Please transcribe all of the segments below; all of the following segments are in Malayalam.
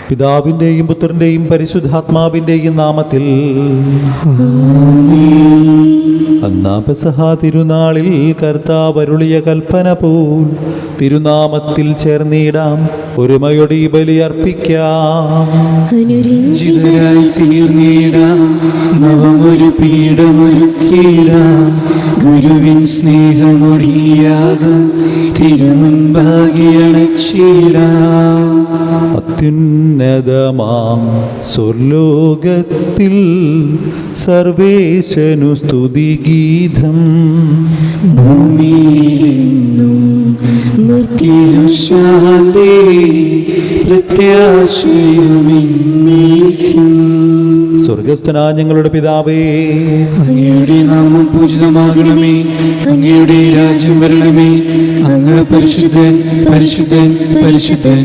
പിതാവിൻ്റെയും പുത്രൻ്റെയും പരിശുദ്ധാത്മാവിൻ്റെയും നാമത്തിൽ. അന്നാ പെസഹ തിരുനാളിൽ കർത്താവ് അരുളിയ കൽപ്പന പോൽ തിരുനാമത്തിൽ ചേർന്നിടാം, ഒരുമയോടെ ഈ ബലി അർപ്പിക്കാം. അനുരഞ്ജിതരായി തീർന്നിടാം, നവമൊരു പീഠമൊരുക്കിടാം, ഗുരുവിൻ സ്നേഹമൊഴിയാകും തിരുമുൻപാകെ അണച്ചിടാം. അത്യുന്നതമാം സ്വർലോകത്തിൽ സർവേശനു സ്തുതിഗീതം, ഭൂമിയിലെന്നും മർത്യനു ശാന്തി, പ്രത്യാശയുമെന്നേക്കും. സ്വർഗസ്ഥനായ ഞങ്ങളുടെ പിതാവേ, അങ്ങയുടെ നാമം പൂജിതമാകണമേ, അങ്ങയുടെ രാജ്യം വരണമേ, അങ്ങ് പരിശുദ്ധൻ പരിശുദ്ധൻ പരിശുദ്ധൻ.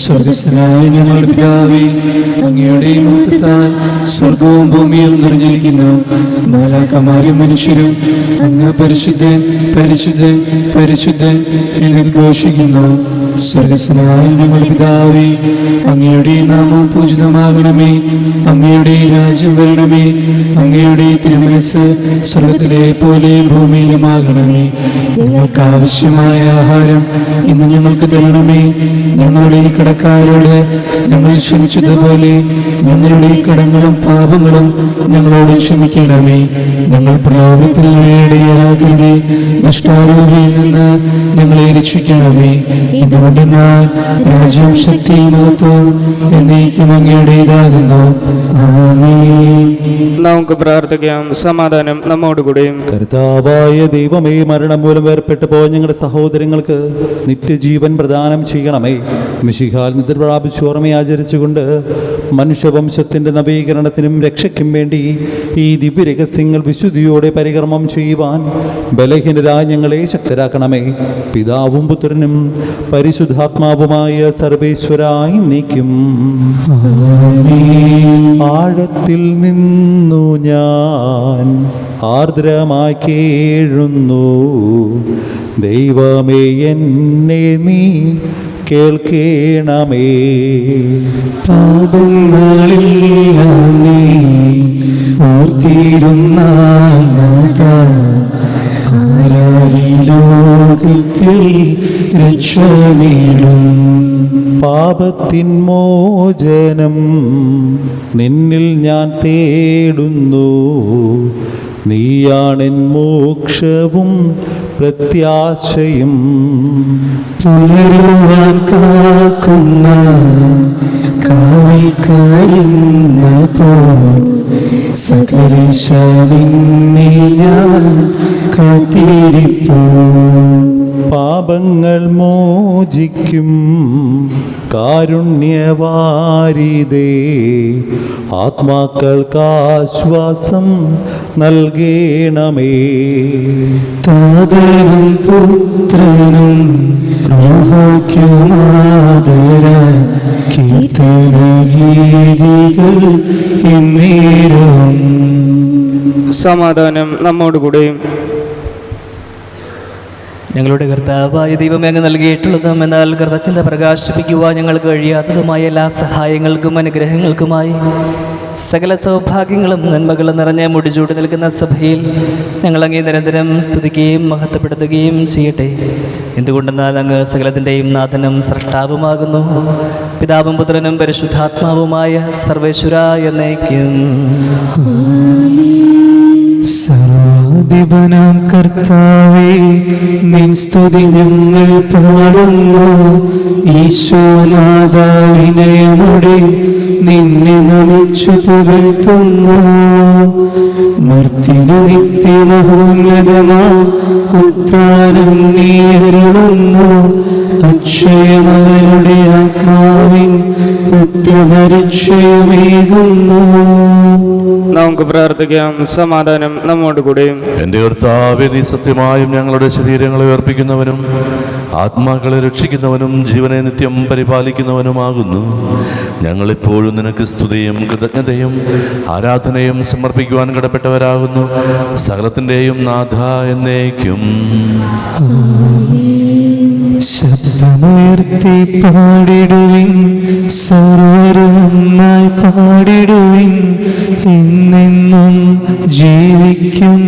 സ്വർഗസ്ഥനായ ഞങ്ങളുടെ പിതാവേ, അങ്ങയുടെ മുഖത്താൽ സ്വർഗവും ഭൂമിയും നിറഞ്ഞിരിക്കുന്നു. മാലാഖമാരും മനുഷ്യരും അങ്ങ് പരിശുദ്ധൻ പരിശുദ്ധൻ പരിശുദ്ധൻ എന്ന് ഘോഷിക്കുന്നു. സ്വർഗസ്ഥനായ ഞങ്ങളുടെ പിതാവേ, അങ്ങയുടെ നാമം പൂജിതമാകണമേ, അങ്ങയുടെ രാജ്യം വരണമേ, അങ്ങയുടെ തിരുമനസ്സ് സ്വർഗത്തിലെ പോലെ ഭൂമിയിലുമാകണമേ. ഞങ്ങൾക്ക് ആവശ്യമായ ആഹാരം ഇന്ന് ഞങ്ങൾക്ക് തരണമേ. ഞങ്ങളുടെ കടക്കാരോട് ഞങ്ങൾ ക്ഷമിച്ചതുപോലെ ഞങ്ങളുടെ കടങ്ങളും പാപങ്ങളും ഞങ്ങളോട് ക്ഷമിക്കണമേ. ഞങ്ങൾ പ്രലോഭനത്തിൽ വീഴാകരുതേ, ദുഷ്ടാരൂപിയിൽ നിന്ന് ഞങ്ങളെ രക്ഷിക്കണമേ. എന്തുകൊണ്ടെന്നാൽ രാജ്യം ശക്തിയും മഹത്വവും എന്നേക്കും അങ്ങയുടേതാകുന്നു. ആമേൻ. നമുക്ക് പ്രാർത്ഥിക്കാം. സമാധാനം നമ്മോടുകൂടെയും. കർത്താവായ ദൈവമേ, മരണം മൂലം വേർപെട്ടു പോയ ഞങ്ങളുടെ സഹോദരങ്ങൾക്ക് നിത്യജീവൻ പ്രദാനം ചെയ്യണമേ. മിശിഹാൽ നിദ്ര പ്രാപിച്ച് ഓർമ്മ ആചരിച്ചുകൊണ്ട് മനുഷ്യവംശത്തിൻ്റെ നവീകരണത്തിനും രക്ഷയ്ക്കും വേണ്ടി ഈ ദിവ്യരഹസ്യങ്ങൾ വിശുദ്ധിയോടെ പരികർമ്മം ചെയ്യുവാൻ ബലഹീനരായ ഞങ്ങളെ ശക്തരാക്കണമേ. പിതാവും പുത്രനും പരിശുദ്ധാത്മാവുമായ സർവേശ്വരായി നീക്കും. ആഴത്തിൽ നിന്നു ഞാൻ ആർദ്രമായി കേഴുന്നു, ദൈവമേ എന്നെ നീ കേൾക്കേണമേ. പാപങ്ങളെല്ലാം നീ ഓർത്തിരുന്നാൽ ആരാരി ലോകത്തിൽ രക്ഷ നേടും. പാപത്തിൻ മോചനം നിന്നിൽ ഞാൻ തേടുന്നു, നീയാണെൻ മോക്ഷവും പ്രത്യാശയും. പുലരുവാൻ കാക്കുന്ന കാവൽക്കാരെന്ന പോൽ സകലേശ നിന്നെ ഞാൻ കാത്തിരിപ്പൂ. പാപങ്ങൾ മോചിക്കും കാരുണ്യവാരിതേ, ആത്മാക്കൾക്കാശ്വാസം നൽകേണമേ. താതനും പുത്രനും റൂഹാക്കുമാദര കീർത്തനഗീതികൾ എന്നേരവും. സമാധാനം നമ്മോടുകൂടെയും. ഞങ്ങളുടെ കർത്താവായ ദൈവമേ, അങ്ങ് നൽകിയിട്ടുള്ളതും എന്നാൽ കൃതജ്ഞത പ്രകാശിപ്പിക്കുവാൻ ഞങ്ങൾക്ക് കഴിയാത്തതുമായ എല്ലാ സഹായങ്ങൾക്കും അനുഗ്രഹങ്ങൾക്കുമായി സകല സൗഭാഗ്യങ്ങളും നന്മകളും നിറഞ്ഞ മുടിചൂടി നിൽക്കുന്ന സഭയിൽ ഞങ്ങളങ്ങേ നിരന്തരം സ്തുതിക്കുകയും മഹത്വപ്പെടുത്തുകയും ചെയ്യട്ടെ. എന്തുകൊണ്ടെന്നാൽ അങ്ങ് സകലത്തിൻ്റെയും നാഥനും സ്രഷ്ടാവുമാകുന്നു. പിതാവും പുത്രനും പരിശുദ്ധാത്മാവുമായ സർവേശ്വര എന്നേക്കും. സർവാധിപനാം കർത്താവേ, നിൻ സ്തുതി ഞങ്ങൾ പാടുന്നു. ഈശോനാഥ വിനയമോടെ നിന്നെ നമിച്ചു പുകഴ്ത്തുന്നു. മർത്യനു നിത്യമഹോന്നതമാ ഉദ്ധാനം നീ അരുളുന്നു. അക്ഷയമവരുടെ ആത്മാവിൻ നിത്യമരക്ഷയമേകുന്നു. നമുക്ക് പ്രാർത്ഥിക്കാം. സമാധാനം നമ്മോടുകൂടെയും. എൻ്റെ കർത്താവേ, നീ സത്യമായും ഞങ്ങളുടെ ശരീരങ്ങളെ ഉയർപ്പിക്കുന്നവനും ആത്മാക്കളെ രക്ഷിക്കുന്നവനും ജീവനെ നിത്യം പരിപാലിക്കുന്നവനുമാകുന്നു. ഞങ്ങളിപ്പോഴും നിനക്ക് സ്തുതിയും കൃതജ്ഞതയും ആരാധനയും സമർപ്പിക്കുവാൻ കടപ്പെട്ടവരാകുന്നു. സകലത്തിൻ്റെയും നാഥ എന്നേക്കും. ശബ്ദമുയർത്തി പാടിടുവിൻ, സർവരും ഒന്നായി പാടിടുവിൻ. എന്നെന്നും ജീവിക്കും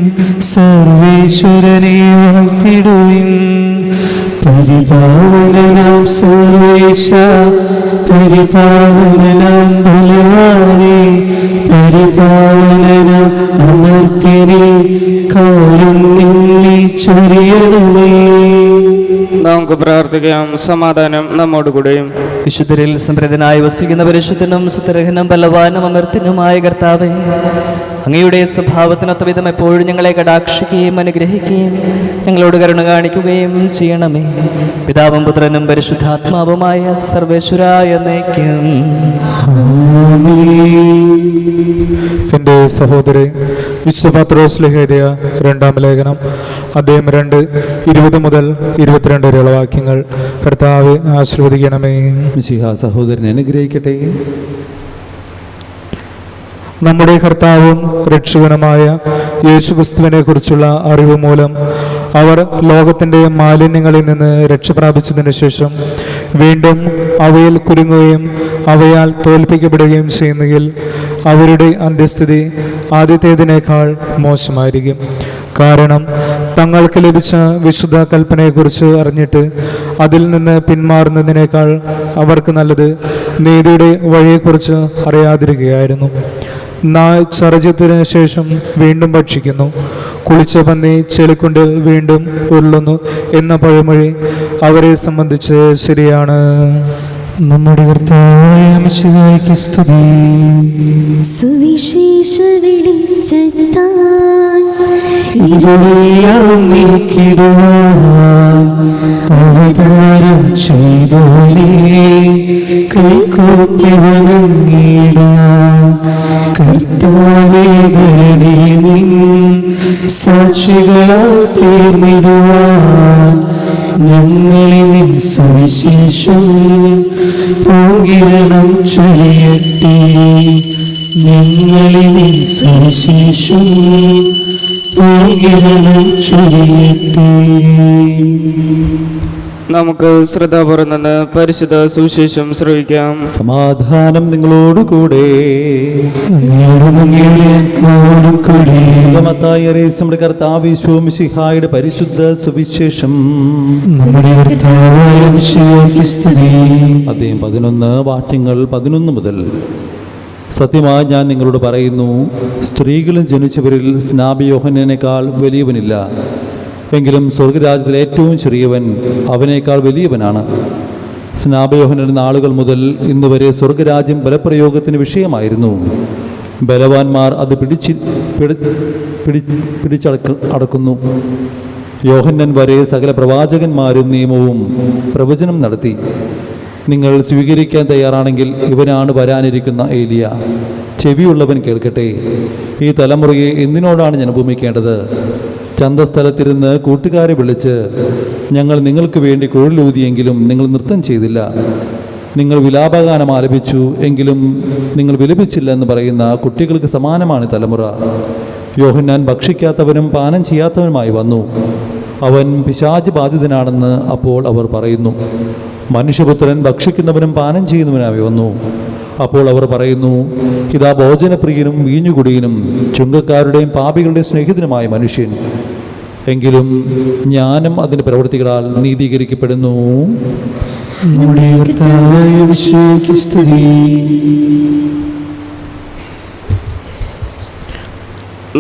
സർവേശ്വരനെ വാഴ്ത്തിടുവിൻ. പരിപാവനാം സർവേശ, പരിപാവനാം ബലവാനേ, പരിപാവനാം അമർത്യനേ, കാരുണ്യം നീ ചൊരിയണമേ. നമുക്ക് പ്രാർത്ഥിക്കാം. സമാധാനം നമ്മോടുകൂടെയും. വിശുദ്ധരിൽ സംപ്രീതനായി വസിക്കുന്ന പരിശുദ്ധനും സുതരഹനും ബലവാനും അമർത്തിനുമായ കർത്താവേ, അങ്ങയുടെ സ്വഭാവത്തിനൊത്ത വിധം എപ്പോഴും ഞങ്ങളെ കടാക്ഷിക്കുകയും അനുഗ്രഹിക്കുകയും ഞങ്ങളോട് കരുണ കാണിക്കുകയും ചെയ്യണമേ. പിതാവും പുത്രനും പരിശുദ്ധാത്മാവുമായ സർവേശ്വരായ എന്നേക്കും. എൻ്റെ സഹോദരി, വിശുദ്ധ പത്രോസ് എഴുതിയ 2-ാം ലേഖനം അദ്ദേഹം 2:20 മുതൽ 22 വരെയുള്ള വാക്യങ്ങൾ. കർത്താവെ ആശീർവദിക്കണമേ. മിശിഹ സഹോദരനെ അനുഗ്രഹിക്കട്ടെ. നമ്മുടെ കർത്താവും രക്ഷകനുമായ യേശുക്രിസ്തുവിനെ കുറിച്ചുള്ള അറിവ് മൂലം അവർ ലോകത്തിൻ്റെ മാലിന്യങ്ങളിൽ നിന്ന് രക്ഷ പ്രാപിച്ചതിന് ശേഷം വീണ്ടും അവയിൽ കുരുങ്ങുകയും അവയാൽ തോൽപ്പിക്കപ്പെടുകയും ചെയ്യുന്നെങ്കിൽ അവരുടെ അന്ത്യസ്ഥിതി ആദ്യത്തേതിനേക്കാൾ മോശമായിരിക്കും. കാരണം തങ്ങൾക്ക് ലഭിച്ച വിശുദ്ധ കൽപ്പനയെക്കുറിച്ച് അറിഞ്ഞിട്ട് അതിൽ നിന്ന് പിന്മാറുന്നതിനേക്കാൾ അവർക്ക് നല്ലത് നീതിയുടെ വഴിയെക്കുറിച്ച് അറിയാതിരിക്കുകയായിരുന്നു. നായ് ചർജ്ജത്തിന് ശേഷം വീണ്ടും ഭക്ഷിക്കുന്നു, കുളിച്ച പന്നി ചെളിക്കുണ്ടിൽ വീണ്ടും ഉരുളുന്നു എന്ന പഴമൊഴി അവരെ സംബന്ധിച്ച് ശരിയാണ്. നമ്മുടെ കർത്താവായ മിശിഹായ്ക്ക് സ്തുതി. സുവിശേഷ വെളിച്ചത്താൽ ഇരുളെല്ലാം നീക്കിടുവാൻ അവതാരം ചെയ്തോനേ, കൈകൂപ്പി വണങ്ങിടാം. കർത്താവേ, ധരണി നിൻ സാക്ഷികളായി തീർന്നിടുവാൻ ഞങ്ങളിൽ നിൻ സുവിശേഷം പൂങ്കിരണം ചൊരിയട്ടെ. ഞങ്ങളിൽ നിൻ സുവിശേഷം പൂങ്കിരണം ചൊരിയട്ടെ. നമുക്ക് ശ്രദ്ധാപൂർവം നിന്ന് പരിശുദ്ധ സുവിശേഷം ശ്രവിക്കാം. സമാധാനം നിങ്ങളോടുകൂടെ. മത്തായി അറിയിച്ച നമ്മുടെ കർത്താവ് യേശു മിശിഹായുടെ പരിശുദ്ധ സുവിശേഷം. അദ്ദേഹം 11 വാക്യങ്ങൾ 11 മുതൽ. സത്യമായി ഞാൻ നിങ്ങളോട് പറയുന്നു, സ്ത്രീകളും ജനിച്ചവരിൽ സ്നാപക യോഹന്നേക്കാൾ വലിയവനില്ല. എങ്കിലും സ്വർഗരാജ്യത്തിൽ ഏറ്റവും ചെറിയവൻ അവനേക്കാൾ വലിയവനാണ്. സ്നാപക യോഹന്നന്റെ നാളുകൾ മുതൽ ഇന്ന് വരെ സ്വർഗരാജ്യം ബലപ്രയോഗത്തിന് വിഷയമായിരുന്നു. ബലവാന്മാർ അത് പിടിച്ചടക്കുന്നു. യോഹന്നൻ വരെ സകല പ്രവാചകന്മാരും നിയമവും പ്രവചനം നടത്തി. നിങ്ങൾ സ്വീകരിക്കാൻ തയ്യാറാണെങ്കിൽ ഇവനാണ് വരാനിരിക്കുന്ന ഏലിയ. ചെവിയുള്ളവൻ കേൾക്കട്ടെ. ഈ തലമുറയെ എന്തിനോടാണ് ഞാൻ ഉപമിക്കേണ്ടത്? ചന്തസ്ഥലത്തിരുന്ന് കൂട്ടുകാരെ വിളിച്ച്, ഞങ്ങൾ നിങ്ങൾക്ക് വേണ്ടി കുഴലൂതിയെങ്കിലും നിങ്ങൾ നൃത്തം ചെയ്തില്ല, നിങ്ങൾ വിലാപഗാനം ആലപിച്ചു എങ്കിലും നിങ്ങൾ വിലപിച്ചില്ല എന്ന് പറയുന്ന കുട്ടികൾക്ക് സമാനമാണ് തലമുറ. യോഹന്നാൻ ഭക്ഷിക്കാത്തവനും പാനം ചെയ്യാത്തവനുമായി വന്നു. അവൻ പിശാച് ബാധിതനാണെന്ന് അപ്പോൾ അവർ പറയുന്നു. മനുഷ്യപുത്രൻ ഭക്ഷിക്കുന്നവനും പാനം ചെയ്യുന്നവനായി വന്നു. അപ്പോൾ അവർ പറയുന്നു, ഇതാ ഭോജനപ്രിയനും വീഞ്ഞുകുടിയനും ചുങ്കക്കാരുടെയും പാപികളുടെയും സ്നേഹിതനുമായ മനുഷ്യൻ. എങ്കിലും ജ്ഞാനം അതിൻ്റെ പ്രവൃത്തികളാൽ നീതീകരിക്കപ്പെടുന്നു.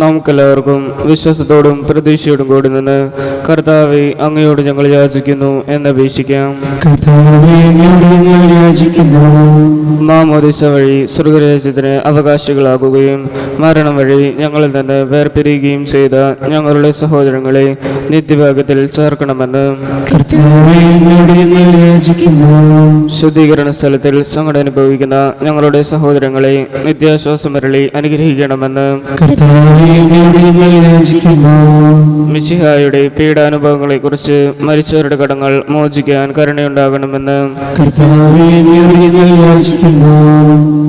നമുക്കെല്ലാവർക്കും വിശ്വാസത്തോടും പ്രതീക്ഷയോടും കൂടി നിന്ന് കർത്താവെ, അങ്ങയോട് ഞങ്ങൾ യാചിക്കുന്നു എന്നപേക്ഷിക്കാം. മാമോദിസ വഴി സ്വർഗരാജ്യത്തിന് അവകാശികളാകുകയും മരണം വഴി ഞങ്ങളിൽ നിന്ന് വേർപിരിയുകയും ചെയ്ത ഞങ്ങളുടെ സഹോദരങ്ങളെ നിത്യഭാഗ്യത്തിൽ ചേർക്കണമെന്ന് ശുദ്ധീകരണ സ്ഥലത്തിൽ സങ്കടം അനുഭവിക്കുന്ന ഞങ്ങളുടെ സഹോദരങ്ങളെ നിത്യാശ്വാസം വരളി അനുഗ്രഹിക്കണമെന്ന് അങ്ങയോട് ഞങ്ങൾ യാചിക്കുന്നു. മിശിഹായുടെ പീഡാനുഭവങ്ങളെക്കുറിച്ച് മരിച്ചവരുടെ കടങ്ങൾ മോചിക്കാൻ കരുണയുണ്ടാകണമെന്ന് കർത്താവേ, അങ്ങയോട് ഞങ്ങൾ യാചിക്കുന്നു.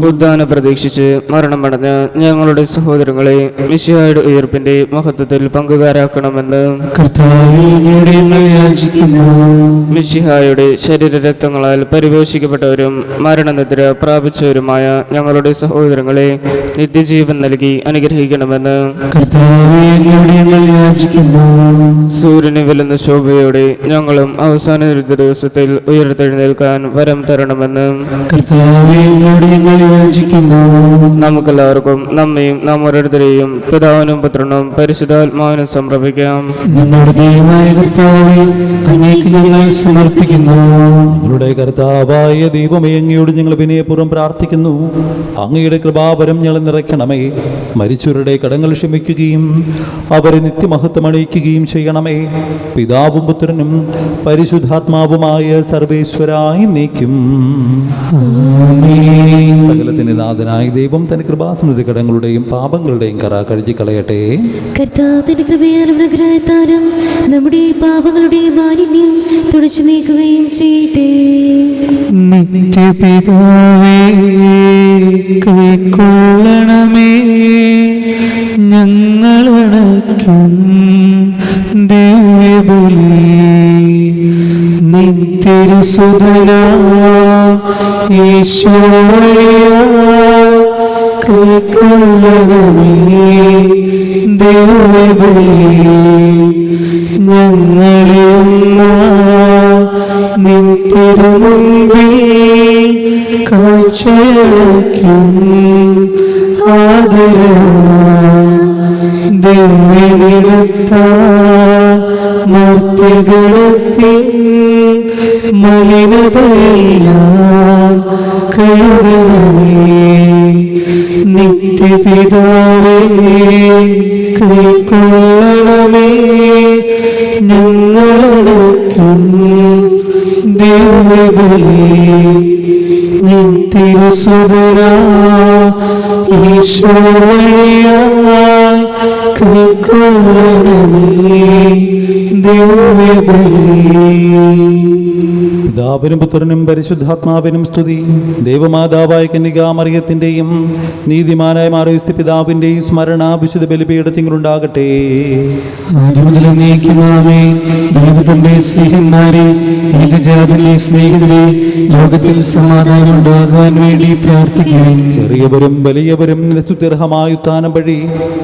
ഉദ്ധാനം പ്രതീക്ഷിച്ച് മരണമടഞ്ഞ ഞങ്ങളുടെ സഹോദരങ്ങളെ മിശിഹായുടെ ഉയർപ്പിന്റെ മഹത്വത്തിൽ പങ്കുകാരാക്കണമെന്ന് കർത്താവേ, അങ്ങയോട് ഞങ്ങൾ യാചിക്കുന്നു. മിശിഹായുടെ ശരീരരക്തങ്ങളാൽ പരിപോഷിക്കപ്പെട്ടവരും മരണനിദ്ര പ്രാപിച്ചവരുമായ ഞങ്ങളുടെ സഹോദരങ്ങളെ നിത്യജീവൻ നൽകി അനുഗ്രഹിക്കണമെന്ന് കർത്താവേ, അങ്ങയോട് ഞങ്ങൾ യാചിക്കുന്നു. സൂര്യനെ വെല്ലുന്ന ശോഭയോടെ ഞങ്ങളും അവസാന ദിവസത്തിൽ ഉയർത്തെഴുന്നേൽക്കാൻ വരം തരണമെന്ന് കർത്താവേ, അങ്ങയോട് ഞങ്ങൾ യാചിക്കുന്നു. നമുക്കെല്ലാവർക്കും നമ്മയും നാം ഓരോരുത്തരെയും പിതാവിനും പുത്രനും പരിശുദ്ധാത്മാവിനും സമർപ്പിക്കാം. ഞങ്ങളുടെ ദൈവമായ കർത്താവേ, അങ്ങേക്ക് ഞങ്ങൾ സമർപ്പിക്കുന്നു. ഞങ്ങളുടെ കർത്താവായ ദൈവമേ, അങ്ങയോട് ഞങ്ങൾ വിനയപൂർവ്വം പ്രാർത്ഥിക്കുന്നു. അങ്ങയുടെ കൃപാവരം ഞങ്ങൾ നിറയ്ക്കണമേ. മരിച്ചവരുടെ കടങ്ങൾ ക്ഷമിക്കുകയും അവരെ നിത്യമഹത്വം അണിയിക്കുകയും ചെയ്യണമേ. പിതാവും പുത്രനും പരിശുദ്ധാത്മാവുമായ സർവേശ്വരായി നീക്കും. സകലത്തിന്റെ നാഥനായ ദൈവം തന്റെ കൃപാസമൃദ്ധി കടങ്ങളുടെയും പാപങ്ങളുടെയും കറ കഴുകി കളയട്ടെ. കർത്താവിന്റെ കൃപയാലും അനുഗ്രഹത്താലും നമ്മുടെ പാപങ്ങളുടെ മാലിന്യം തുടച്ചു നീക്കുകയും ചെയ്യട്ടെ. നിത്യപിതാവേ, കൈക്കൊള്ളണമേ ഞങ്ങളടയ്ക്കും ദിവ്യബലി. നിത്യസുതനാ ഈശോയാ കൈക്കൊള്ളണമേ ദിവ്യബലി. ഞങ്ങളെ നിത്യമുമ്പിൽ കാഴ്ചയക്കും ദിവ്യനിടത്ത മർത്യഗണത്തിൻ മലിനതയെല്ലാം കഴുകണമേ. നിത്യപിതാവേ, കൈക്കൊള്ളണമേ ഞങ്ങളടയ്ക്കും ദിവ്യബലി. നിത്യസുതനാ ഈശോയായി കൈക്കൊള്ളണമേ ദിവ്യബലി. പിതാവിനും പുത്രനും പരിശുദ്ധാത്മാവിനും സ്തുതി. ദൈവമാതാവായ കന്യകാമറിയത്തിന്റെയും നീതിമാനായ മാറിയുസ് പിതാവിന്റെയും സ്മരണ വിശുദ്ധ ബലിപീഠത്തിലുണ്ടാകട്ടെ. ദൈവത്തിന്റെ സ്നേഹന്മാരെ, ഏകജാതനെ സ്നേഹിതരെ, ലോകത്തിൽ സമാധാനം ഉണ്ടാകാൻ വേണ്ടി പ്രാർത്ഥിക്കുകയും ചെറിയവരും വലിയവരും സ്തുത്യർഹമായ ഉത്ഥാനം വഴി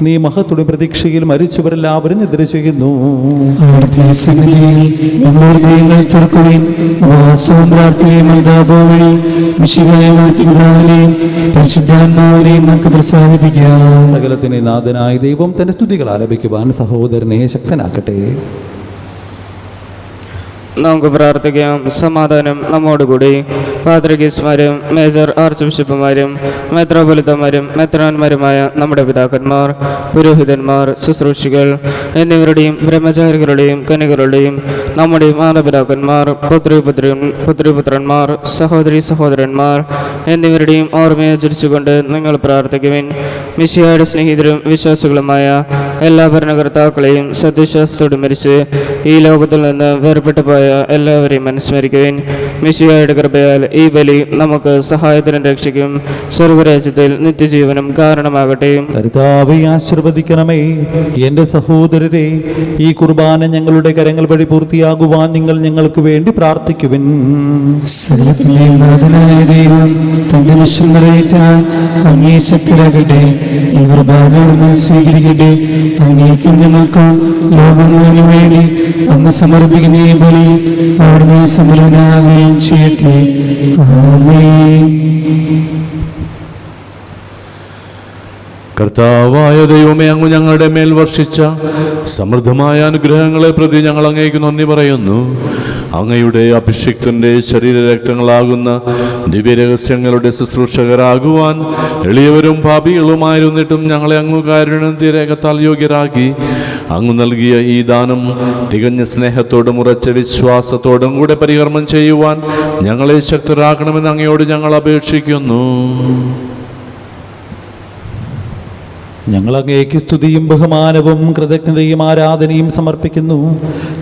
നീ മഹത്തുടെ പ്രതീക്ഷയിൽ മരിച്ചവരെല്ലാവരും നിദ്ര ചെയ്യുന്നു. അവിടുത്തെ സന്നിധിയിൽ ഞങ്ങളുടെ ദൈവങ്ങൾ തുറക്കുകയും ഉപവാസവും പ്രാർത്ഥനയും അനുതാപവും വഴി മിശിഹായ പിതാവിനെയും പരിശുദ്ധാത്മാവിനെയും നമുക്ക് പ്രസാദിപ്പിക്കാം. സകലത്തിന്റെ നാഥനായ ദൈവം തന്റെ സ്തുതികൾ ആലപിക്കുവാൻ സഹോദരനെ ശക്തനാക്കട്ടെ. നമുക്ക് പ്രാർത്ഥിക്കാം. സമാധാനം നമ്മോടുകൂടി. പാത്രികീസ്മാരും മേജർ ആർച്ച് ബിഷപ്പുമാരും മെത്രോപൊലിത്തമാരും മെത്രാന്മാരുമായ നമ്മുടെ പിതാക്കന്മാർ, പുരോഹിതന്മാർ, ശുശ്രൂഷികൾ എന്നിവരുടെയും ബ്രഹ്മചാരികളുടെയും കന്യകളുടെയും നമ്മുടെ മാതാപിതാക്കന്മാർ, പുത്രിപുത്രന്മാർ, സഹോദരി സഹോദരന്മാർ എന്നിവരുടെയും ഓർമ്മയെ ചരിച്ചുകൊണ്ട് നിങ്ങൾ പ്രാർത്ഥിക്കുവിൻ. മിശിഹായുടെ സ്നേഹിതരും വിശ്വാസികളുമായ എല്ലാ ഭരണകർത്താക്കളെയും സത്യവിശ്വാസത്തോട് മരിച്ച് ഈ ലോകത്തിൽ നിന്ന് വേർപെട്ടു പോയ എല്ലാവരെയും അനുസ്മരിക്കുവിൻ. മിശിഹായുടെ കൃപയാൽ ഈ ബലി നമുക്ക് സഹായത്തിനും രക്ഷയ്ക്കും സ്വർഗരാജ്യത്തിൽ നിത്യജീവനും കാരണമാകട്ടെ. കർത്താവേ, ആശീർവദിക്കണമേ. എന്റെ സഹോദരരെ, ഈ കുർബാന ഞങ്ങളുടെ കരങ്ങൾ വഴി പൂർത്തിയാകുവാൻ നിങ്ങൾ ഞങ്ങൾക്ക് വേണ്ടി പ്രാർത്ഥിക്കുവിൻ. സകലത്തിലെ നാഥനായ ദൈവം തന്റെ വിഷം നിറയേറ്റാൻ അങ്ങേ ശക്തരാകട്ടെ. ഈ കുർബാന അവിടുന്ന് സ്വീകരിക്കട്ടെ. അങ്ങേക്കും ഞങ്ങൾക്കും ലോകം മുഴുവനും വേണ്ടി അങ്ങ് സമർപ്പിക്കുന്ന ഈ ബലി അവിടുന്ന് സമ്പന്നനാകുകയും ചെയ്യട്ടെ. ആമേൻ. കർത്താവായ ദൈവമേ, അങ്ങ് ഞങ്ങളുടെ മേൽ വർഷിച്ച സമൃദ്ധമായ അനുഗ്രഹങ്ങളെ പ്രതി ഞങ്ങൾ അങ്ങേക്ക് നന്ദി പറയുന്നു. അങ്ങയുടെ അഭിഷിക്തന്റെ ശരീരരക്തങ്ങളാകുന്ന ദിവ്യരഹസ്യങ്ങളുടെ ശുശ്രൂഷകരാകുവാൻ എളിയവരും പാപികളുമായിരുന്നിട്ടും ഞങ്ങളെ അങ്ങ് കാരുണ്യരേഖത്താൽ യോഗ്യരാക്കി. അങ്ങ് നൽകിയ ഈ ദാനം തികഞ്ഞ സ്നേഹത്തോടും ഉറച്ച വിശ്വാസത്തോടും കൂടെ പരികർമ്മം ചെയ്യുവാൻ ഞങ്ങളെ ശക്തരാക്കണമെന്ന് അങ്ങയോട് ഞങ്ങൾ അപേക്ഷിക്കുന്നു. ഞങ്ങൾ അങ്ങേക്ക് സ്തുതിയും ബഹുമാനവും കൃതജ്ഞതയും ആരാധനയും സമർപ്പിക്കുന്നു,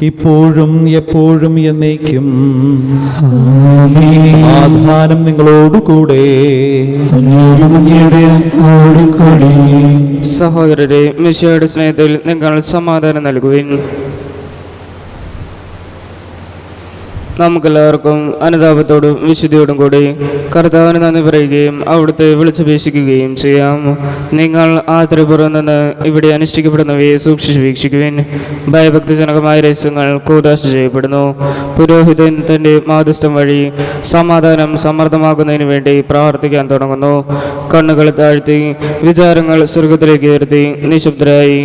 ഇപ്പോഴും എപ്പോഴും എന്നേക്കും. സമാധാനം നിങ്ങളോടുകൂടെ. സഹോദരരെ, മിശിഹായുടെ സ്നേഹത്തിൽ നിങ്ങൾ സമാധാനം നൽകുവിൻ. നമുക്കെല്ലാവർക്കും അനുതാപത്തോടും വിശുദ്ധിയോടും കൂടി കർത്താവിന് നന്ദി പറയുകയും അവിടുത്തെ വിളിച്ചപേക്ഷിക്കുകയും ചെയ്യാം. നിങ്ങൾ ആദരപൂർവ്വം നിന്ന് ഇവിടെ അനുഷ്ഠിക്കപ്പെടുന്നവയെ സൂക്ഷിച്ച് വീക്ഷിക്കുവിൻ. ഭയഭക്തിജനകമായ രഹസ്യങ്ങൾ കൂദാശ ചെയ്യപ്പെടുന്നു. പുരോഹിതൻ തൻ്റെ മാധ്യസ്ഥം വഴി സമാധാനം സമൃദ്ധമാക്കുന്നതിന് വേണ്ടി പ്രാർത്ഥിക്കാൻ തുടങ്ങുന്നു. കണ്ണുകൾ താഴ്ത്തി വിചാരങ്ങൾ സ്വർഗത്തിലേക്ക് ഉയർത്തി നിശബ്ദരായി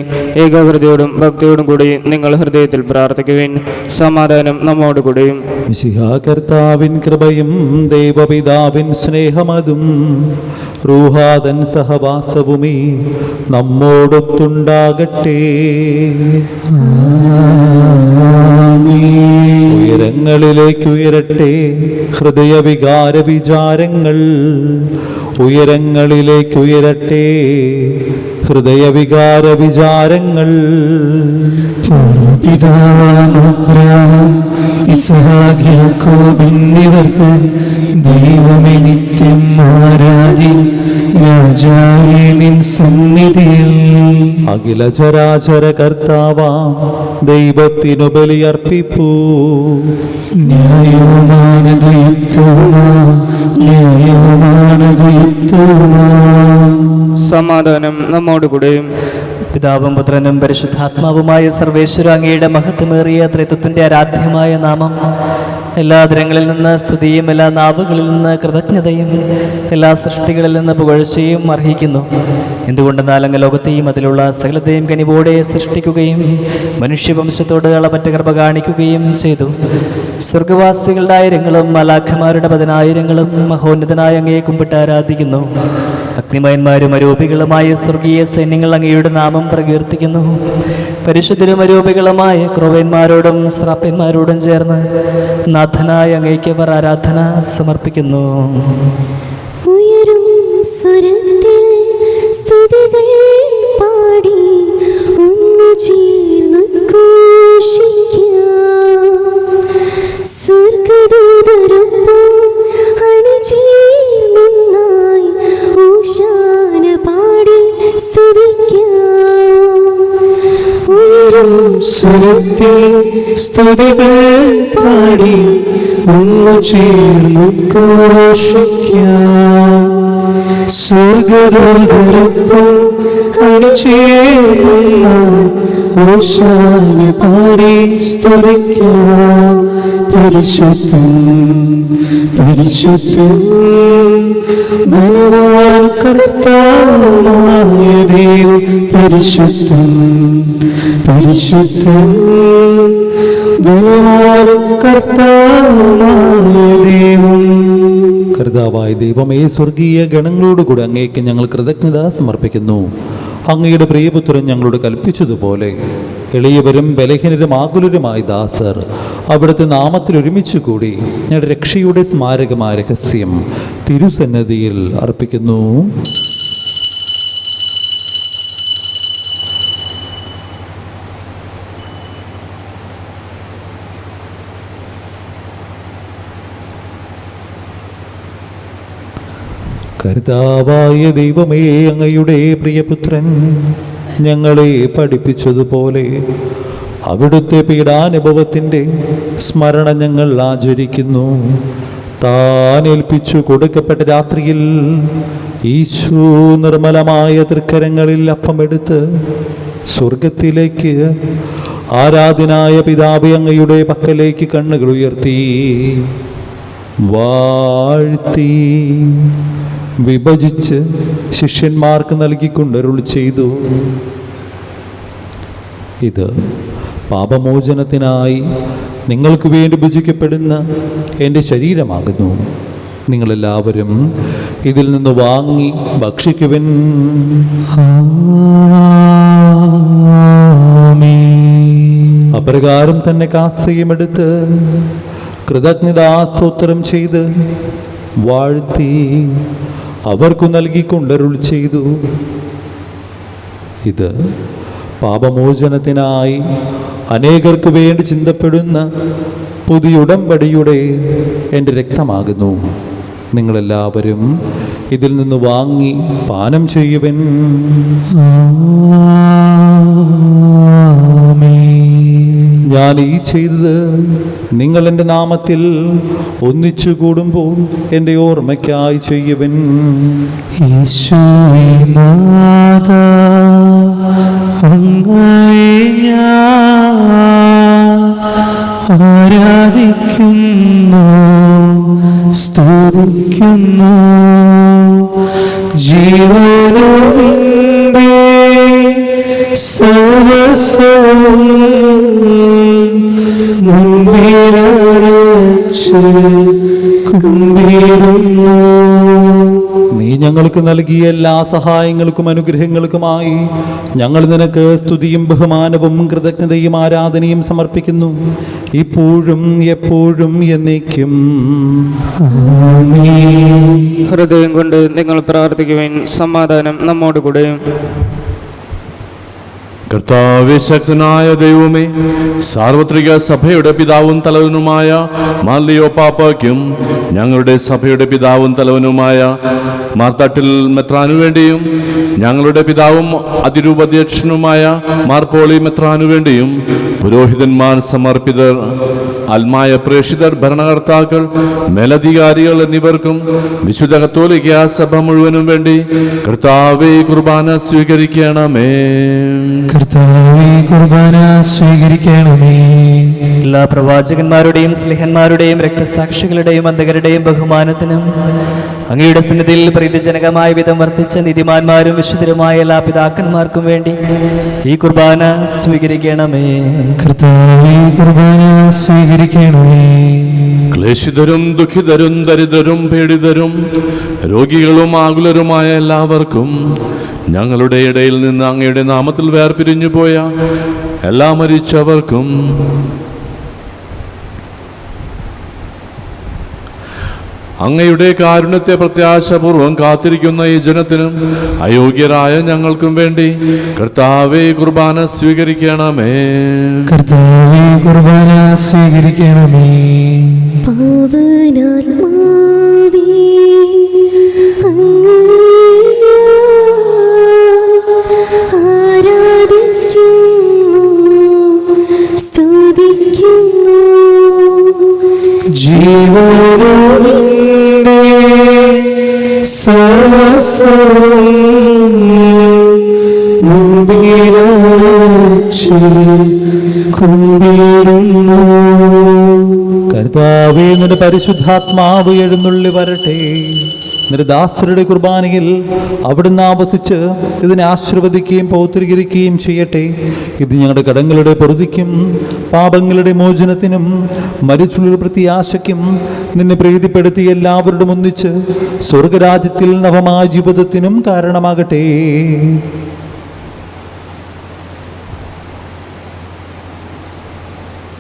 ഏകാഗ്രതയോടും ഭക്തിയോടും കൂടി നിങ്ങൾ ഹൃദയത്തിൽ പ്രാർത്ഥിക്കുവിൻ. സമാധാനം നമ്മോടുകൂടിയും. മിശിഹാ കർത്താവിൻ കൃപയും ദൈവപിതാവിൻ സ്നേഹമതും റൂഹാദൻ സഹവാസവുമേ നമ്മോടൊത്തുണ്ടാകട്ടെ. ഉയരങ്ങളിലേക്ക് ഉയരട്ടെ ഹൃദയവികാര വിചാരങ്ങൾ, ഉയരങ്ങളിലേക്ക് ഉയരട്ടെ ഹൃദയവികാര വിചാരങ്ങൾ. പൂർവപിതാവാം ഇസ്ഹാക്ക് യാക്കോബ് എന്നിവർക്ക് ദൈവമേ നിത്യം ആരാധി രാജാവേ നിൻ സന്നിധിയിൽ. അഖില ചരാചര കർത്താവാം ദൈവത്തിനു ബലിയർപ്പിപ്പൂ. ന്യായവുമാണത് യുക്തവുമാ, ന്യായവുമാണത് യുക്തവുമാ. സമാധാനം നമ്മോടുകൂടെയും. പിതാവും പുത്രനും പരിശുദ്ധാത്മാവുമായ സർവേശ്വര അങ്ങയുടെ മഹത്വമേറിയ ത്രിത്വത്തിൻ്റെ ആരാധ്യമായ നാമം എല്ലാ ദിനങ്ങളിൽ നിന്ന് സ്തുതിയും എല്ലാ നാവുകളിൽ നിന്ന് കൃതജ്ഞതയും എല്ലാ സൃഷ്ടികളിൽ നിന്ന് പുകഴ്ചയും അർഹിക്കുന്നു. എന്തുകൊണ്ടെന്നാൽ അങ്ങ് ലോകത്തെയും അതിലുള്ള സകലത്തെയും കനിവോടെ സൃഷ്ടിക്കുകയും മനുഷ്യവംശത്തോട് അളവറ്റ കൃപ കാണിക്കുകയും ചെയ്തു. സ്വർഗവാസികളുടെ ആയിരങ്ങളും മലാഖമാരുടെ 10,000ങ്ങളും മഹോന്നതനായ അങ്ങയെ കുമ്പിട്ട് ആരാധിക്കുന്നു. അഗ്നിമയന്മാരും അരൂപികളുമായ സ്വർഗീയ സൈന്യങ്ങൾ അങ്ങയുടെ നാമം പ്രകീർത്തിക്കുന്നു. പരിശുദ്ധരും അരൂപികളുമായ ക്രോവന്മാരോടും ശ്രാപ്യന്മാരോടും ചേർന്ന് നാഥനായ അങ്ങേക്ക് അവർ ആരാധന സമർപ്പിക്കുന്നു. ഉയരും സ്വരത്തിൽ സ്തുതികൾ പാടി ഒന്നു ചേർന്ന് ഘോഷിക്കാം. സ്വർഗ്ഗദൂതരൊപ്പം അണിചേർന്നൊന്നായി ഓശാന പാടി സ്തുതിക്കാം. ഉയരും സ്വരത്തിൽ സ്തുതികൾ പാടി ഒന്നു ചേർന്ന് ഘോഷിക്കാം. സ്വർഗ്ഗദൂതരൊപ്പം അണിചേർന്നൊന്നായി ഓശാന പാടി സ്തുതിക്കാം. പരിശുദ്ധൻ പരിശുദ്ധൻ ബലവാൻ കർത്താവായ ദൈവം. പരിശുദ്ധൻ പരിശുദ്ധൻ ബലവാൻ കർത്താവായ ദൈവം. കർത്താവായ ദൈവമേ, സ്വർഗീയ ഗണങ്ങളോടുകൂടി അങ്ങേക്ക് ഞങ്ങൾ കൃതജ്ഞത സമർപ്പിക്കുന്നു. അങ്ങയുടെ പ്രിയപുത്രൻ ഞങ്ങളോട് കൽപ്പിച്ചതുപോലെ എളിയവരും ബലഹീനരും ആകുലരുമായ ദാസർ അവിടുത്തെ നാമത്തിൽ ഒരുമിച്ച് കൂടി ഞങ്ങളുടെ രക്ഷയുടെ സ്മാരകമായ രഹസ്യം തിരുസന്നതിയിൽ അർപ്പിക്കുന്നു. കർത്താവായ ദൈവമേ, അങ്ങയുടെ പ്രിയപുത്രൻ ഞങ്ങളെ പഠിപ്പിച്ചതുപോലെ അവിടുത്തെ പീഡാനുഭവത്തിൻ്റെ സ്മരണ ഞങ്ങൾ ആചരിക്കുന്നു. താൻ ഏൽപ്പിച്ചു കൊടുക്കപ്പെട്ട രാത്രിയിൽ ഈശോ നിർമ്മലമായ തൃക്കരങ്ങളിൽ അപ്പമെടുത്ത് സ്വർഗത്തിലേക്ക് ആരാധ്യനായ പിതാവേ അങ്ങയുടെ പക്കലേക്ക് കണ്ണുകൾ ഉയർത്തി വാഴ്ത്തി വിഭജിച്ച് ശിഷ്യന്മാർക്ക് നൽകിക്കൊണ്ടരുൾ ചെയ്തു. ഇത് പാപമോചനത്തിനായി നിങ്ങൾക്ക് വേണ്ടി ഭുജിക്കപ്പെടുന്ന എൻ്റെ ശരീരമാകുന്നു. നിങ്ങളെല്ലാവരും ഇതിൽ നിന്ന് വാങ്ങി ഭക്ഷിക്കുവിൻ. അപ്രകാരം തന്നെ കാസയുമെടുത്ത് കൃതജ്ഞതാസ്തോത്രം ചെയ്ത് വാഴ്ത്തി അവർക്കു നൽകിക്കൊണ്ടരുൾ ചെയ്തു. ഇത് പാപമോചനത്തിനായി അനേകർക്ക് വേണ്ടി ചിന്തപ്പെടുന്ന പുതിയ ഉടമ്പടിയുടെ എൻ്റെ രക്തമാകുന്നു. നിങ്ങളെല്ലാവരും ഇതിൽ നിന്ന് വാങ്ങി പാനം ചെയ്യുവൻ. ഞാൻ ഈ ചെയ്തത് നിങ്ങൾ എൻ്റെ നാമത്തിൽ ഒന്നിച്ചു കൂടുമ്പോൾ എൻ്റെ ഓർമ്മയ്ക്കായി ചെയ്യുവൻ. ഈശോയെ നാഥ, അങ്ങയെ ഞാൻ ആരാധിക്കുന്നു, സ്തുതിക്കുന്നു. ജീവനുമിൻ്റെ സർവസ്വവും മുൻപിലടച്ച് കുമ്പിടുന്നു. നീ ഞങ്ങൾക്ക് നൽകിയ എല്ലാ സഹായങ്ങൾക്കും അനുഗ്രഹങ്ങൾക്കുമായി ഞങ്ങൾ നിനക്ക് സ്തുതിയും ബഹുമാനവും കൃതജ്ഞതയും ആരാധനയും സമർപ്പിക്കുന്നു, ഇപ്പോഴും എപ്പോഴും എന്നേക്കും. ഹൃദയം കൊണ്ട് നിങ്ങൾ പ്രാർത്ഥിക്കുവിൻ. സമാധാനം നമ്മോടുകൂടെ. കർത്താവേ, ശക്തനായ ദൈവമേ, സാർവത്രിക സഭയുടെ പിതാവും തലവനുമായ മാർലിയോ പാപ്പായ്ക്കും ഞങ്ങളുടെ സഭയുടെ പിതാവും തലവനുമായ മാർത്തട്ടിൽ മെത്രാനു വേണ്ടിയും ഞങ്ങളുടെ പിതാവും അതിരൂപാധ്യക്ഷനുമായ മാർപോളി മെത്രാനു വേണ്ടിയും പുരോഹിതന്മാർ, സമർപ്പിതർ, ആത്മായ പ്രേക്ഷിതർ, ഭരണകർത്താക്കൾ, മേലധികാരികൾ എന്നിവർക്കും വിശുദ്ധ കത്തോലിക്ക സഭ മുഴുവനും വേണ്ടി കർത്താവേ കുർബാന സ്വീകരിക്കണമേ. കർത്താവേ കുർബാന സ്വീകരിക്കണമേ. എല്ലാ പ്രവാചകന്മാരുടെയും സ്ലിഹന്മാരുടെയും രക്തസാക്ഷികളുടെയും അന്തകരുടെയും ബഹുമാനത്തിനും അങ്ങയുടെ സന്നിധിയിൽ പ്രീതിജനകമായ വിധം വർദ്ധിച്ച നീതിമാന്മാരും വിശുദ്ധരുമായ എല്ലാ പിതാക്കന്മാർക്കും വേണ്ടി ഈ കുർബാന സ്വീകരിക്കണമേ. കർത്താവേ കുർബാന സ്വീകരിക്കണമേ. ക്ലേശിതരും ദുഃഖിതരും ദരിദ്രരും പീഡിതരും രോഗികളും ആകുലരുമായ എല്ലാവർക്കും ഞങ്ങളുടെ ഇടയിൽ നിന്ന് അങ്ങയുടെ നാമത്തിൽ വേർപിരിഞ്ഞു പോയ എല്ലാ മരിച്ചവർക്കും അങ്ങയുടെ കാരുണ്യത്തെ പ്രത്യാശപൂർവം കാത്തിരിക്കുന്ന ഈ ജനത്തിനും അയോഗ്യരായ ഞങ്ങൾക്കും വേണ്ടി കർത്താവേ കുർബാന സ്വീകരിക്കണമേ. കർത്താവേ കുർബാന സ്വീകരിക്കണമേ. പാവനാത്മാവേ, അങ്ങയെ ആരാധിക്കുന്നു, സ്തുതിക്കുന്നു. ജീവനുമിൻ്റെ സർവസ്വവും മുൻപിലടച്ച് കുമ്പിടുന്നു. കർത്താവേ, നിന്റെ പരിശുദ്ധാത്മാവ് എഴുന്നള്ളി വരട്ടെ. നിന്റെ ദാസരുടെ കുർബാനയിൽ അവിടുന്ന് ആവസിച്ച് ഇതിനെ ആശീർവദിക്കുകയും പൗത്രീകരിക്കുകയും ചെയ്യട്ടെ. ഇത് ഞങ്ങളുടെ കടങ്ങളുടെ പൊറുതിക്കും പാപങ്ങളുടെ മോചനത്തിനും മരിച്ചുള്ള പ്രത്യാശയ്ക്കും നിന്നെ പ്രീതിപ്പെടുത്തി എല്ലാവരോടും ഒന്നിച്ച് സ്വർഗരാജ്യത്തിൽ നവമായ ജീവിതത്തിനും കാരണമാകട്ടെ.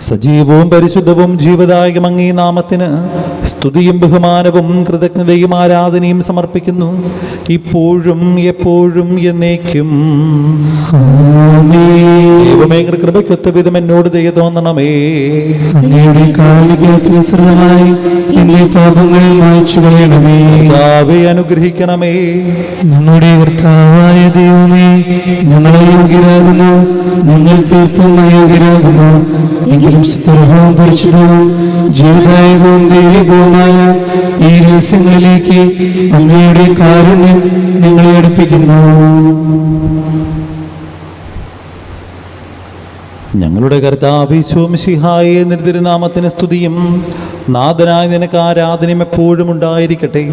സജീവവും പരിശുദ്ധവും ജീവദായകം അങ്ങേ നാമത്തിന് സ്തുതിയും ബഹുമാനവും കൃതജ്ഞതയും ആരാധനയും സമർപ്പിക്കുന്നു, ഇപ്പോഴും എപ്പോഴും എന്നേക്കും. ദൈവമേ, കൃപയ്ക്കൊത്ത വിധം എന്നോട് ദയ തോന്നണമേ. അങ്ങയുടെ കാരുണ്യത്തിനനുസൃതമായി എന്റെ പാപങ്ങൾ മായ്ച്ചു കളയണമേ. കർത്താവേ, അനുഗ്രഹിക്കണമേ. ഞങ്ങളുടെ കർത്താവായ ദൈവമേ, ഞങ്ങളെ യോഗ്യരാകുന്നു, ഞങ്ങൾ തീർത്തും അയോഗ്യരാകുന്നു. എങ്കിലും സ്ഥിരവും പരിശുദ്ധവും ജീവദായകവും ദൈവികവുമായ ഈ രഹസ്യങ്ങളിലേക്ക് അങ്ങയുടെ കാരുണ്യം ഞങ്ങളെ അടുപ്പിക്കുന്നു. ഞങ്ങളുടെ കർത്താവ് യേശു മിശിഹായെ തിരുനാമത്തിന് സ്തുതിയും നാഥനായ നിനക്ക് ആരാധനയും എപ്പോഴും ഉണ്ടായിരിക്കട്ടെ.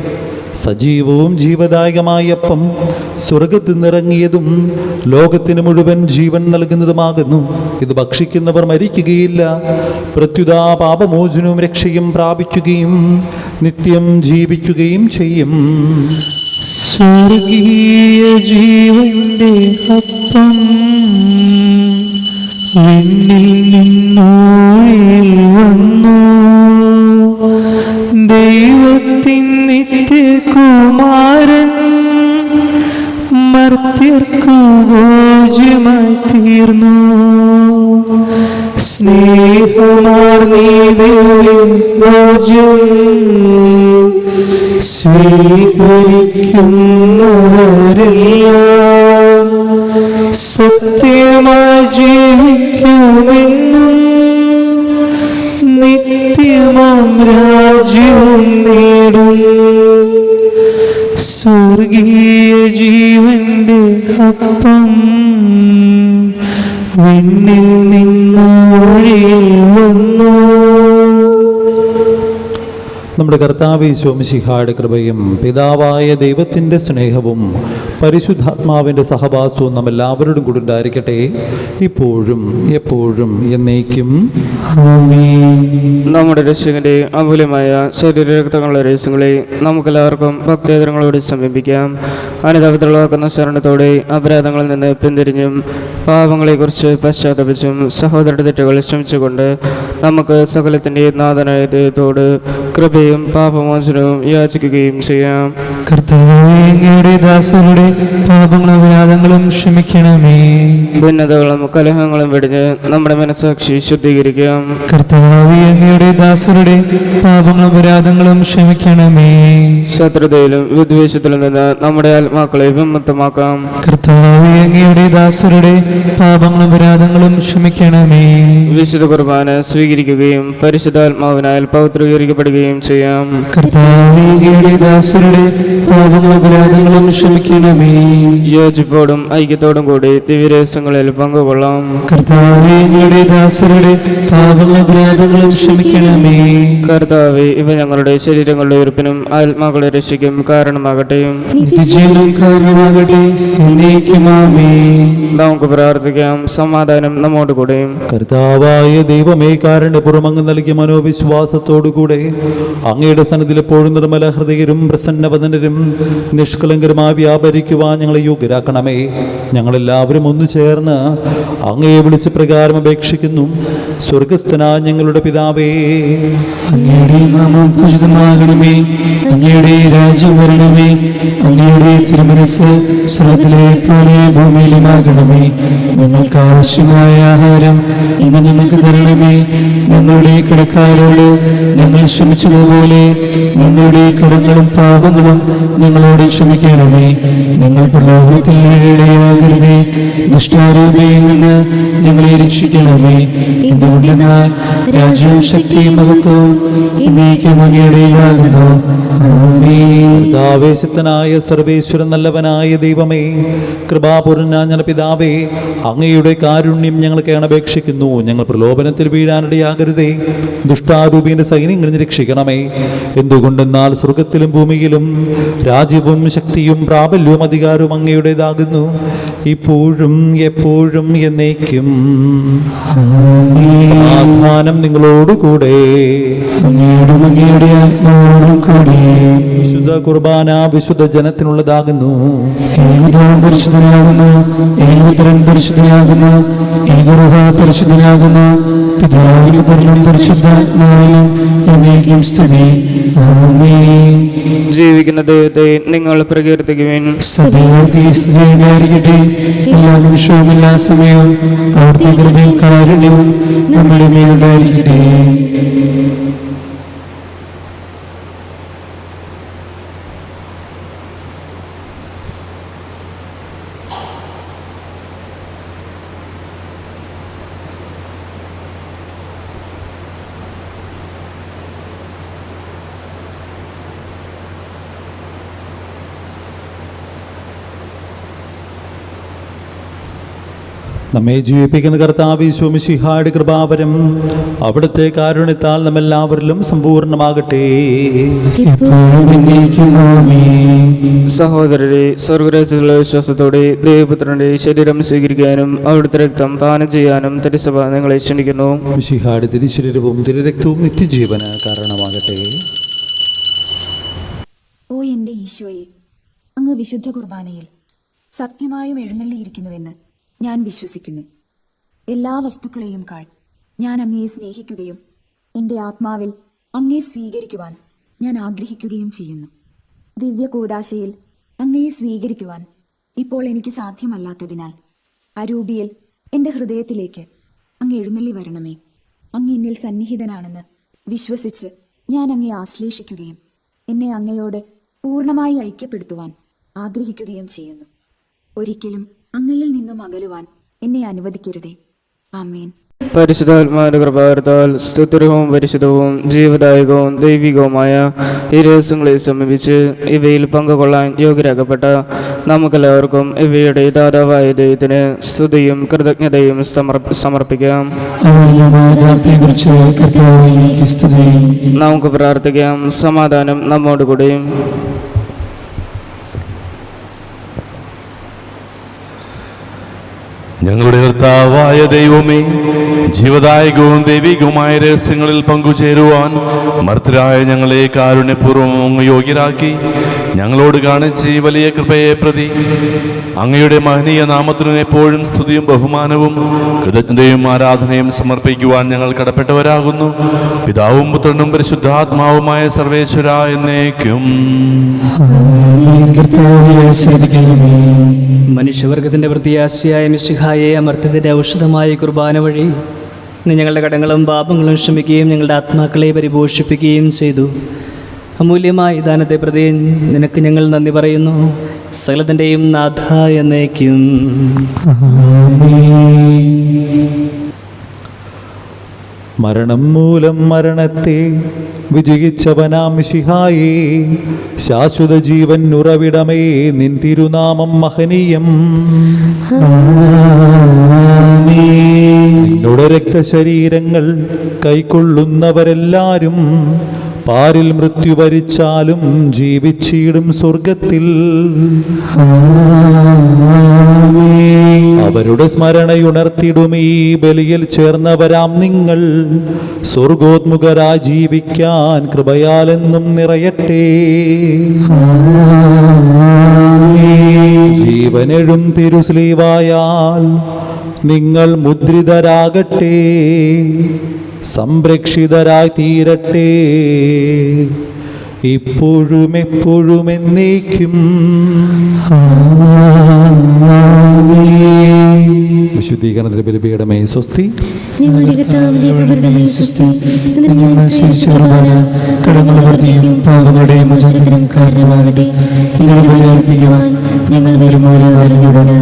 സജീവവും ജീവദായകമായ അപ്പം സ്വർഗത്തിൽ നിന്നിറങ്ങിയതും ലോകത്തിന് മുഴുവൻ ജീവൻ നൽകുന്നതുമാകുന്നു. ഇത് ഭക്ഷിക്കുന്നവർ മരിക്കുകയില്ല, പ്രത്യുത പാപമോചനവും രക്ഷയും പ്രാപിക്കുകയും നിത്യം ജീവിക്കുകയും ചെയ്യും. സ്വർഗീയ ജീവന്റെ അപ്പം എന്നിൽ നിന്നോഴിൽ വന്നു, ദൈവത്തിൻ നിത്യകുമാരൻ മർത്യർക്കു രാജ്യമായി തീർന്നു. സ്നേഹമാർന്നീതേലും രാജ്യം സ്വീകരിക്കുന്നവരെല്ലാം സത്യമായി ജീവിക്കുമെന്നും നിത്യമാം രാജ്യവും നേടും. സ്വർഗീയ ജീവന്റെ അപ്പം വിണ്ണിൽ നിന്നൊഴിയിൽ വന്നു. നമ്മുടെ കർത്താവ് ഈശോ മിശിഹായുടെ കൃപയും പിതാവായ ദൈവത്തിൻ്റെ സ്നേഹവും പരിശുദ്ധാത്മാവിൻ്റെ സഹവാസവും നമ്മെല്ലാവരോടും കൂടി ഉണ്ടായിരിക്കട്ടെ, ഇപ്പോഴും എപ്പോഴും എന്നേക്കും. നമ്മുടെ രക്ഷകന്റെ അമൂല്യമായ ശരീരരക്തങ്ങളുടെ രഹസ്യങ്ങളെ നമുക്കെല്ലാവർക്കും ഭക്തേതരങ്ങളോട് സമീപിക്കാം. അനുതാപത്തിലുള്ളാക്കുന്ന ശരണത്തോടെ അപരാധങ്ങളിൽ നിന്ന് പിന്തിരിഞ്ഞും പാപങ്ങളെക്കുറിച്ച് പശ്ചാത്തപിച്ചും സഹോദരന്റെ തെറ്റുകൾ ക്ഷമിച്ചുകൊണ്ട് നമുക്ക് സകലത്തിൻ്റെ നാഥനായ ദൈവത്തോട് കൃപയും പാപമോചനവും യാചിക്കുകയും ചെയ്യാം. കർത്താവേ, അങ്ങയുടെ ദാസരുടെ പാപങ്ങളും അപരാധങ്ങളും ക്ഷമിക്കണമേ. ഭിന്നതകളും കലഹങ്ങളും വെടിഞ്ഞ് നമ്മുടെ മനസ്സാക്ഷി ശുദ്ധീകരിക്കാം. കർത്താവേ, അങ്ങയുടെ ദാസരുടെ പാപങ്ങളും അപരാധങ്ങളും ക്ഷമിക്കണമേ. ശത്രുതയിലും വിദ്വേഷത്തിലും നിന്ന് നമ്മുടെ ആത്മാക്കളെ വിമുക്തമാക്കാം. കർത്താവേ, അങ്ങയുടെ ദാസരുടെ പാപങ്ങളും അപരാധങ്ങളും ക്ഷമിക്കണമേ. വിശുദ്ധ കുർബാന സ്വീകരിക്കുകയും പരിശുദ്ധാത്മാവിനാൽ പൗത്രീകരിക്കപ്പെടുകയും ചെയ്യാം. കർത്താവേ, അങ്ങയുടെ ദാസരുടെ പാപങ്ങളും അപരാധങ്ങളും ക്ഷമിക്കണമേ. യോജിപ്പോടും ഐക്യത്തോടും കൂടി ദിവ്യരഹസ്യങ്ങളിൽ പങ്കുകൊള്ളാം. കർത്താവേ, അങ്ങയുടെ ദാസരുടെ പാപങ്ങളും അപരാധങ്ങളും ക്ഷമിക്കണമേ. കർത്താവേ, ഇവ ഞങ്ങളുടെ ശരീരങ്ങളുടെ ഉയർപ്പിനും ആത്മാക്കളുടെ രക്ഷയ്ക്കും കാരണമാകട്ടെ. നിത്യജീവനും കാരണമാകട്ടെ. എന്നേക്കും ആമേൻ. നമുക്ക് പ്രാർത്ഥിക്കാം. സമാധാനം നമ്മോട് കൂടെ. കർത്താവായ ദൈവമേ, കാരുണ്യപൂർവ്വം അങ്ങ് നൽകിയ മനോവിശ്വാസത്തോടുകൂടെ അങ്ങയുടെ സന്നിധിയിൽ എപ്പോഴും നിർമ്മല ഹൃദയരും പ്രസന്നവദനരും നിഷ്കളങ്കരുമായി വ്യാപരിക്കുവാൻ ഞങ്ങളെ യോഗ്യരാക്കണമേ. ഞങ്ങളെല്ലാവരും ഒന്നു ചേർന്ന് അങ്ങയെ വിളിച്ച് പ്രകാരം അപേക്ഷിക്കുന്നു. സ്വർഗസ്ഥനായ ഞങ്ങളുടെ പിതാവേ, അങ്ങയുടെ നാമം പൂജിതമാകണമേ. അങ്ങയുടെ രാജ്യം വരണമേ. അങ്ങയുടെ തിരുമനസ്സ് സ്വർഗ്ഗത്തിലെ പോലെ ഭൂമിയിലുമാകണമേ. ഞങ്ങൾക്ക് ആവശ്യമായ ആഹാരം ഇന്ന് ഞങ്ങൾക്ക് തരണമേ. ഞങ്ങളുടെ കടക്കാരോട് ഞങ്ങൾ ക്ഷമിച്ചതുപോലെ ഞങ്ങളുടെ കടങ്ങളും പാപങ്ങളും ഞങ്ങളോട് ക്ഷമിക്കണമേ. ഞങ്ങൾ പ്രലോഭനത്തിൽ വീഴാകരുതേ. ദുഷ്ടാരൂപയിൽ നിന്ന് ഞങ്ങളെ രക്ഷിക്കണമേ. എന്തുകൊണ്ടെന്നാൽ രാജ്യവും ശക്തിയും മഹത്വവും എന്നേക്കും അങ്ങയുടേതാകുന്നു. ആമേൻ. ആവേശത്തനായ സർവേശ്വരൻ നല്ലവനായ ദൈവമേ, കൃപാപൂർണനായ ഞങ്ങളുടെ പിതാവേ, അങ്ങയുടെ കാരുണ്യം ഞങ്ങൾ കേണപേക്ഷിക്കുന്നു. ഞങ്ങൾ പ്രലോഭനത്തിൽ വീഴാനിടയാകരുതേ. ദുഷ്ടാരൂപിന്റെ സൈന്യങ്ങളിൽ രക്ഷിക്കണമേ. എന്തുകൊണ്ടെന്നാൽ സ്വർഗത്തിലും ഭൂമിയിലും രാജ്യവും ശക്തിയും പ്രാബല്യവും അധികാരവും അങ്ങയുടേതാകുന്നു, ഇപ്പോഴും എപ്പോഴും എന്നേക്കും. സമാധാനം നിങ്ങളോടുകൂടെ. അങ്ങയുടെ ആത്മാവോടും കൂടെ. വിശുദ്ധ കുർബാന വിശുദ്ധ ജനത്തിനുള്ളതാകുന്നു. ഏകദൈവം പരിശുദ്ധനാകുന്നു. ഏകോത്തരൻ പരിശുദ്ധനാകുന്നു. ഏകഗൃഹ പരിശുദ്ധനാകുന്നു. പിതാവിനും പുത്രനും പരിശുദ്ധാത്മാവിനും എന്നേക്കും സ്തുതി. ആമേൻ. ജീവിക്കുന്ന ദൈവത്തെ നിങ്ങൾ പ്രകീർത്തിക്കുവിൻ. സദായിരിക്കട്ടെ. എല്ലാ നിമിഷവും എല്ലാ സമയവും അവിടുത്തെ കൃപയും കാരുണ്യവും നമ്മുടെ മേലുണ്ടായിരിക്കട്ടെ. നമ്മെ ജീവിപ്പിക്കുന്ന കർത്താവ് ഈശോ മിശിഹായുടെ കൃപാവരം അവിടുത്തെ കാരുണ്യത്താൽ നമ്മെല്ലാവരിലും സമ്പൂർണ്ണമാകട്ടെ. എപ്പോഴും എന്നേക്കും ആമേൻ. സഹോദരരെ, സ്വർഗരാജ്യത്തിലുള്ള വിശ്വാസത്തോടെ ദൈവപുത്രന്റെ ശരീരം സ്വീകരിക്കാനും അവിടുത്തെ രക്തം പാനം ചെയ്യാനും തിരുസഭ നിങ്ങളെ ക്ഷണിക്കുന്നു. മിശിഹായുടെ തിരുശരീരവും തിരുരക്തവും നിത്യജീവന് കാരണമാകട്ടെ. ഓ എൻ്റെ ഈശോയെ, അങ്ങ് വിശുദ്ധ കുർബാനയിൽ സത്യമായും എഴുന്നള്ളിയിരിക്കുന്നുവെന്ന് ഞാൻ വിശ്വസിക്കുന്നു. എല്ലാ വസ്തുക്കളെയും കാൾ ഞാൻ അങ്ങയെ സ്നേഹിക്കുകയും എൻ്റെ ആത്മാവിൽ അങ്ങയെ സ്വീകരിക്കുവാൻ ഞാൻ ആഗ്രഹിക്കുകയും ചെയ്യുന്നു. ദിവ്യ കൂദാശയിൽ അങ്ങയെ സ്വീകരിക്കുവാൻ ഇപ്പോൾ എനിക്ക് സാധ്യമല്ലാത്തതിനാൽ അരൂപിയിൽ എൻ്റെ ഹൃദയത്തിലേക്ക് അങ്ങ് എഴുന്നള്ളി വരണമേ. അങ്ങ് എന്നിൽ സന്നിഹിതനാണെന്ന് വിശ്വസിച്ച് ഞാൻ അങ്ങയെ ആശ്ലേഷിക്കുകയും എന്നെ അങ്ങയോട് പൂർണ്ണമായി ഐക്യപ്പെടുത്തുവാൻ ആഗ്രഹിക്കുകയും ചെയ്യുന്നു. ഒരിക്കലും അങ്ങയിൽ നിന്നും അകലുവാൻ എന്നെ അനുവദിക്കരുതേ. ആമേൻ. പരിശുദ്ധാത്മാവിന്റെ കൃപാകരത്താൽ സ്തുത്യർഹവും പരിശുദ്ധവും ജീവദായകവും ദൈവികവുമായ ഈ രഹസ്യങ്ങളെ സമീപിച്ച് ഇവയിൽ പങ്കുകൊള്ളാൻ യോഗ്യരാക്കപ്പെട്ട നമുക്കെല്ലാവർക്കും ഇവയുടെ ദാതാവായ ദൈവത്തിന് സ്തുതിയും കൃതജ്ഞതയും സമർപ്പിക്കാം. നമുക്ക് പ്രാർത്ഥിക്കാം. സമാധാനം നമ്മോടുകൂടിയും. ഞങ്ങളുടെ കർത്താവായ ദൈവമേ, ജീവദായകവും ദൈവികവുമായ രഹസ്യങ്ങളിൽ പങ്കുചേരുവാൻ മർത്തരായ ഞങ്ങളെ കാരുണ്യപൂർവ്വം യോഗ്യരാക്കി ഞങ്ങളോട് കാണിച്ച ഈ വലിയ കൃപയെ പ്രതി അങ്ങയുടെ മഹനീയ നാമത്തിനു എപ്പോഴും സ്തുതിയും ബഹുമാനവും കൃതജ്ഞതയും ആരാധനയും സമർപ്പിക്കുവാൻ ഞങ്ങൾ കടപ്പെട്ടവരാകുന്നു. പിതാവും പുത്രനും പരിശുദ്ധാത്മാവുമായ സർവേശ്വര എന്നേക്കും. മനുഷ്യവർഗത്തിന്റെ പ്രത്യാശയായ മിശിഹായെ അമർത്യത്തിന്റെ ഔഷധമായ കുർബാന വഴി നീ ഞങ്ങളുടെ കടങ്ങളും പാപങ്ങളും ക്ഷമിക്കുകയും ഞങ്ങളുടെ ആത്മാക്കളെ പരിപോഷിപ്പിക്കുകയും ചെയ്തു. അമൂല്യമായ ദാനത്തെ പ്രതി നിനക്ക് ഞങ്ങൾ നന്ദി പറയുന്നു. സകലത്തിൻ്റെയും നാഥ എന്നേക്കും. മരണം മൂലം മരണത്തെ വിജയിച്ചവനാം മിശിഹായേ, ശാശ്വത ജീവൻ ഉറവിടമേ, നിൻ തിരുനാമം മഹനീയം. നിന്നുടെ രക്തശരീരങ്ങൾ കൈക്കൊള്ളുന്നവരെല്ലാരും പാരിൽ മൃത്യു വരിച്ചാലും ജീവിച്ചിടും സ്വർഗത്തിൽ. അവരുടെ സ്മരണയുണർത്തിടും ഈ ബലിയിൽ ചേർന്നവരാം നിങ്ങൾ സ്വർഗോത്മുഖരായി ജീവിക്കാൻ കൃപയാലെന്നും നിറയട്ടെ. ജീവനെഴും തിരുസ്ലീവായാൽ നിങ്ങൾ മുദ്രിതരാകട്ടെ, സംരക്ഷിതരായി തീരട്ടെ, ഇപ്പോഴും എപ്പോഴും എന്നേക്കും. വിശുദ്ധീകരണത്തിന്റെ ബലിപീഠമേ സ്വസ്തി. പാപങ്ങളുടെയും മോചനത്തിനും കാരണമാകട്ടെ. ഞങ്ങൾ വരുമോ അറിഞ്ഞുകൊണ്ട്